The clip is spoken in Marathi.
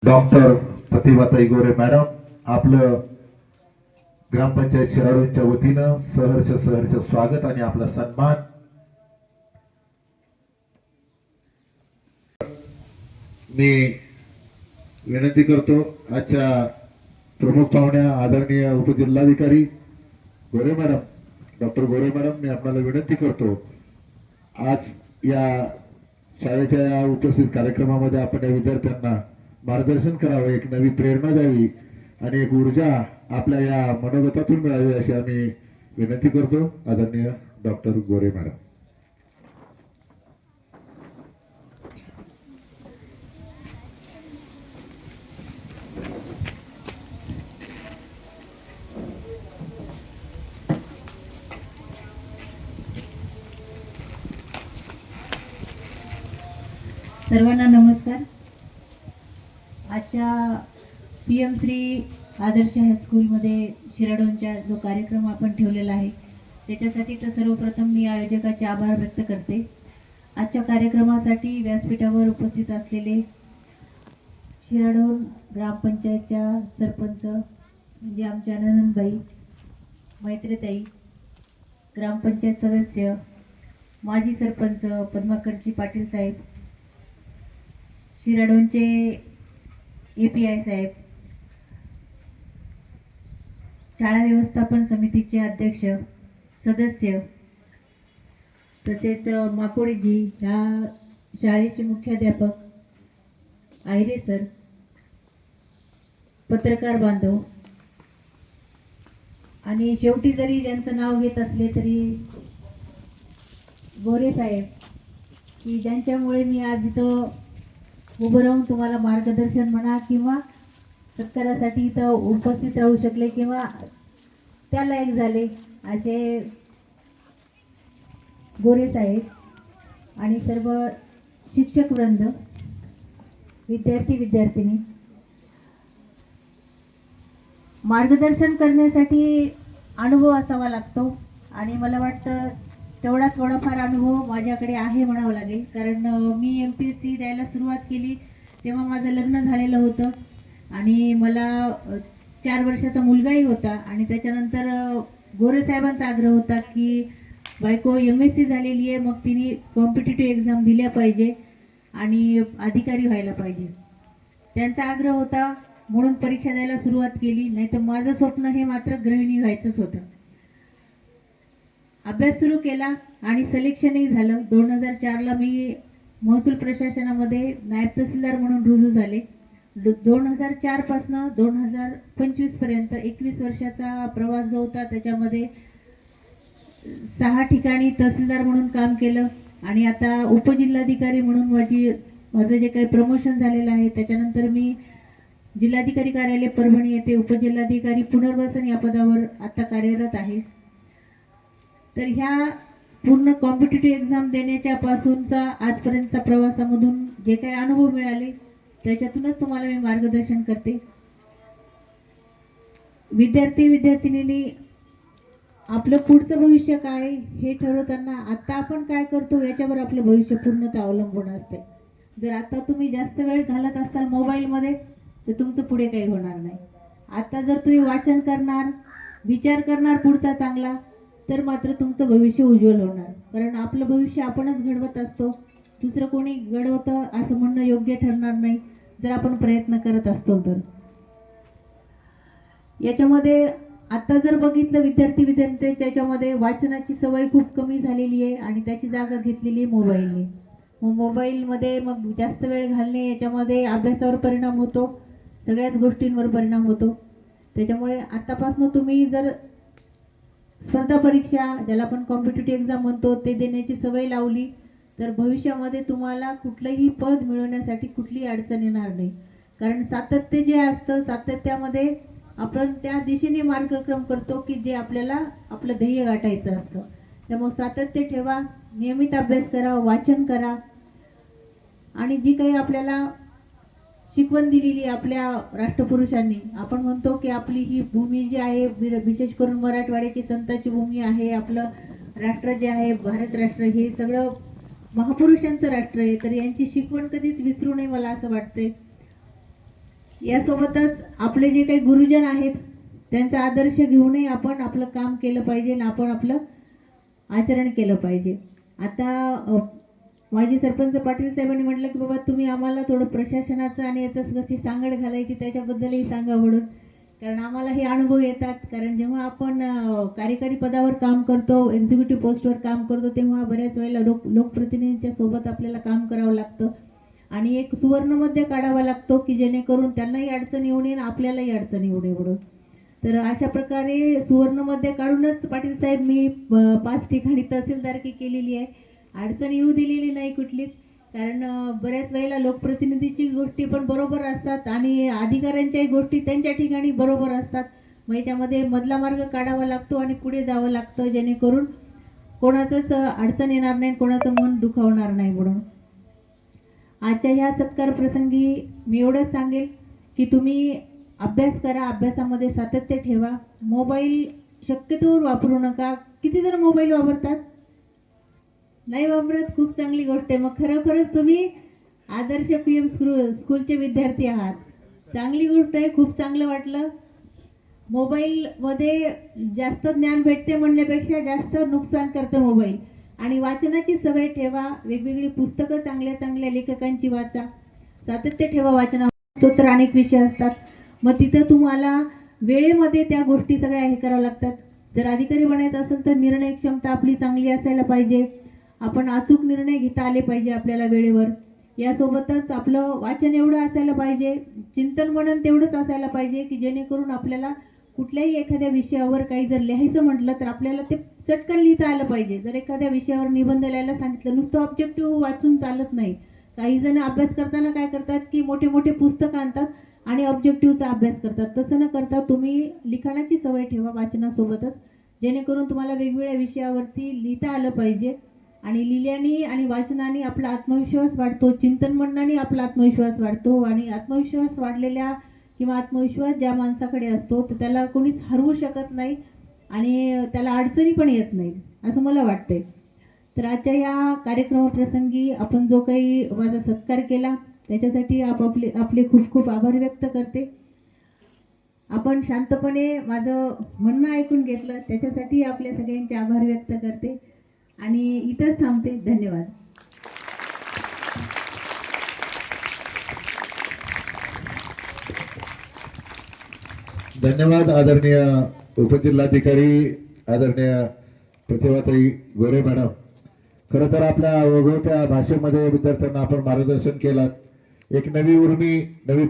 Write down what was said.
डॉक्टर प्रतिभाताई गोरे मॅडम आपलं ग्रामपंचायत शिराळूच्या वतीनं सहर्ष स्वागत आणि आपला सन्मान. मी विनंती करतो आजच्या प्रमुख पाहुण्या आदरणीय उपजिल्हाधिकारी गोरे मॅडम, डॉक्टर गोरे मॅडम, मी आपल्याला विनंती करतो आज या शाळेच्या या उपस्थित कार्यक्रमामध्ये आपण या विद्यार्थ्यांना मार्गदर्शन करावे, एक नवी प्रेरणा द्यावी आणि एक ऊर्जा आपल्या या मनोगतातून मिळावी अशी आम्ही विनंती करतो. आदरणीय डॉक्टर गोरे मॅडम. सर्वांना नमस्कार. आजच्या PM श्री आदर्श हायस्कूलमध्ये शिराडोनचा जो कार्यक्रम आपण ठेवलेला आहे त्याच्यासाठी तर सर्वप्रथम मी आयोजकाचे आभार व्यक्त करते. आजच्या कार्यक्रमासाठी व्यासपीठावर उपस्थित असलेले शिराडोन ग्रामपंचायतच्या सरपंच म्हणजे आमच्या नंदनबाई, मैत्रीताई, ग्रामपंचायत सदस्य, माजी सरपंच पद्माकरजी पाटील साहेब, शिराडोनचे API साहेब, शाळा व्यवस्थापन समितीचे अध्यक्ष सदस्य, तसेच माकोडीजी, ह्या शाळेचे मुख्याध्यापक आयरे सर, पत्रकार बांधव आणि शेवटी जरी ज्यांचं नाव घेत असले तरी गोरे साहेब, की ज्यांच्यामुळे मी आज इथं उभं राहून तुम्हाला मार्गदर्शन म्हणा किंवा सत्कारासाठी इथं उपस्थित राहू शकले किंवा त्या लायक झाले असे गोरे साहेब आणि सर्व शिक्षक वृंद, विद्यार्थी विद्यार्थिनी. मार्गदर्शन करण्यासाठी अनुभव असावा लागतो आणि मला वाटतं तेवढा थोडाफार अनुभव माझ्याकडे आहे म्हणावं लागेल. कारण मी MPSC द्यायला सुरुवात केली तेव्हा माझं लग्न झालेलं होतं आणि मला 4 वर्षाचा मुलगाही होता आणि त्याच्यानंतर गोरे साहेबांचा आग्रह होता की बायको MSc झालेली आहे, मग तिने कॉम्पिटिटिव्ह एक्झाम दिल्या पाहिजे आणि अधिकारी व्हायला पाहिजे. त्यांचा आग्रह होता म्हणून परीक्षा द्यायला सुरुवात केली, नाही तर माझं स्वप्न हे मात्र गृहिणी व्हायचंच होतं. अभ्यास सुरू केला आणि सिलेक्शनही झालं. 2004ला मी महसूल प्रशासनामध्ये नायब तहसीलदार म्हणून रुजू झाले. 2004 पासून 2025 पर्यंत 21 वर्षाचा प्रवास जो होता त्याच्यामध्ये 6 ठिकाणी तहसीलदार म्हणून काम केलं आणि आता उपजिल्हाधिकारी म्हणून माझं जे काही प्रमोशन झालेलं आहे त्याच्यानंतर मी जिल्हाधिकारी कार्यालय परभणी येथे उपजिल्हाधिकारी पुनर्वसन या पदावर आता कार्यरत आहे. तर ह्या पूर्ण कॉम्पिटिटिव्ह एक्झाम देण्याच्या पासूनचा आजपर्यंतचा प्रवासामधून जे काही अनुभव मिळाले त्याच्यातूनच तुम्हाला मी मार्गदर्शन करते. विद्यार्थी विद्यार्थिनींनी आपलं पुढचं भविष्य काय हे ठरवताना आता आपण काय करतो याच्यावर आपलं भविष्य पूर्णतः अवलंबून असते. जर आता तुम्ही जास्त वेळ घालत असाल मोबाईलमध्ये तर तुमचं पुढे काही होणार नाही. आता जर तुम्ही वाचन करणार, विचार करणार पुढचा चांगला, तर मात्र तुमचं भविष्य उज्ज्वल होणार. कारण आपलं भविष्य आपणच घडवत असतो, दुसरं कोणी घडवतं असं म्हणणं योग्य ठरणार नाही जर आपण प्रयत्न करत असतो तर. याच्यामध्ये आता जर बघितलं विद्यार्थी विद्यार्थ्यांच्या याच्यामध्ये वाचनाची सवय खूप कमी झालेली आहे आणि त्याची जागा घेतलेली आहे मोबाईलने. मोबाईलमध्ये मग जास्त वेळ घालणे याच्यामध्ये अभ्यासावर परिणाम होतो, सगळ्याच गोष्टींवर परिणाम होतो. त्याच्यामुळे आतापासून तुम्ही जर स्पर्धा परीक्षा ज्याला आपण कॉम्पिटिटिव्ह एक्झाम म्हणतो ते देण्याची सवय लावली तर भविष्यामध्ये तुम्हाला कुठलंही पद मिळवण्यासाठी कुठलीही अडचण येणार नाही. कारण सातत्य जे असतं सातत्यामध्ये आपण त्या दिशेने मार्गक्रम करतो की जे आपल्याला आपलं ध्येय गाठायचं असतं. त्यामुळे सातत्य ठेवा, नियमित अभ्यास करा, वाचन करा आणि जी काही आपल्याला शिकवण दिलेली आपल्या राष्ट्रपुरुषांनी. आपण म्हणतो की आपली ही भूमी जी आहे विशेष करून मराठवाड्याची संतांची भूमी आहे, आपलं राष्ट्र जे आहे भारत राष्ट्र हे सगळं महापुरुषांचं राष्ट्र आहे. तर यांची शिकवण कधीच विसरू नये मला असं वाटतंय. यासोबतच आपले जे काही गुरुजन आहेत त्यांचा आदर्श घेऊनही आपण आपलं काम केलं पाहिजे आणि आपण आपलं आचरण केलं पाहिजे. आता माजी सरपंच पाटील साहेबांनी म्हटलं की बाबा तुम्ही आम्हाला थोडं प्रशासनाचं आणि याचं कशी सांगड घालायची त्याच्याबद्दलही सांगा म्हणून, कारण आम्हाला हे अनुभव येतात. कारण जेव्हा आपण कार्यकारी पदावर काम करतो, एक्झिक्युटिव्ह पोस्टवर काम करतो, तेव्हा बऱ्याच वेळेला लोकप्रतिनिधींच्या सोबत आपल्याला काम करावं लागतं आणि एक सुवर्णमध्य काढावा लागतो की जेणेकरून त्यांनाही अडचण येऊ नये आणि आपल्यालाही अडचण येऊ नये म्हणून. तर अशा प्रकारे सुवर्णमध्य काढूनच पाटील साहेब मी 5 ठिकाणी तहसीलदारकी केलेली आहे. अडचण येऊ दिलेली नाही कुठलीच, कारण बऱ्याच वेळेला लोकप्रतिनिधीची गोष्टी पण बरोबर असतात आणि अधिकाऱ्यांच्याही गोष्टी त्यांच्या ठिकाणी बरोबर असतात. मग याच्यामध्ये मधला मार्ग काढावा लागतो आणि पुढे जावं लागतं जेणेकरून कोणाचंच अडचण येणार नाही, कोणाचं मन दुखावणार नाही म्हणून. आजच्या ह्या सत्कार प्रसंगी मी एवढंच सांगेल की तुम्ही अभ्यास करा, अभ्यासामध्ये सातत्य ठेवा, मोबाईल शक्यतोवर वापरू नका. किती जण मोबाईल वापरतात? नाही वापरत, खूप चांगली गोष्ट आहे. मग खरोखरच तुम्ही आदर्श PM स्कूलचे विद्यार्थी आहात, चांगली गोष्ट आहे, खूप चांगलं वाटलं. मोबाईलमध्ये जास्त ज्ञान भेटते म्हणण्यापेक्षा जास्त नुकसान करतं मोबाईल. आणि वाचनाची सवय ठेवा, वेगवेगळी पुस्तकं चांगल्या चांगल्या लेखकांची वाचा, सातत्य ठेवा वाचनात. तर अनेक विषय असतात, मग तिथं तुम्हाला वेळेमध्ये त्या गोष्टी सगळ्या हे कराव्या लागतात. जर अधिकारी बनायचं असेल तर निर्णय क्षमता आपली चांगली असायला पाहिजे, आपण अचूक निर्णय घेता आले पाहिजे आपल्याला वेळेवर. यासोबतच आपलं वाचन एवढं असायला पाहिजे, चिंतन मनन तेवढंच असायला पाहिजे की जेणेकरून आपल्याला कुठल्याही एखाद्या विषयावर काही जर लिहायचं म्हटलं तर आपल्याला ते चटकन लिहिता आलं पाहिजे. जर एखाद्या विषयावर निबंध लिहायला सांगितलं, नुसतं ऑब्जेक्टिव्ह वाचून चालत नाही. काही जण अभ्यास करताना काय करतात की मोठे मोठे पुस्तकं आणतात आणि ऑब्जेक्टिव्हचा अभ्यास करतात. तसं न करता तुम्ही लिखाणाची सवय ठेवा वाचनासोबतच, जेणेकरून तुम्हाला वेगवेगळ्या विषयावरती लिहिता आलं पाहिजे. आणि लिहिल्याने आणि वाचनाने आपला आत्मविश्वास वाढतो, चिंतन मननाने आपला आत्मविश्वास वाढतो आणि आत्मविश्वास वाढलेल्या किंवा आत्मविश्वास ज्या माणसाकडे असतो तर त्याला कोणीच हरवू शकत नाही आणि त्याला अडचणी पण येत नाही असं मला वाटतंय. तर आजच्या या कार्यक्रमाप्रसंगी आपण जो काही माझा सत्कार केला त्याच्यासाठी आपले खूप खूप आभार व्यक्त करते. आपण शांतपणे माझं म्हणणं ऐकून घेतलं त्याच्यासाठी आपल्या सगळ्यांचे आभार व्यक्त करते आणि इथंच थांबते. धन्यवाद. धन्यवाद आदरणीय उपजिल्हाधिकारी आदरणीय प्रतिभाताई गोरे मॅडम. खरं तर आपल्या वगळत्या भाषेमध्ये विद्यार्थ्यांना आपण मार्गदर्शन केलं, एक नवी उर्मी, नवी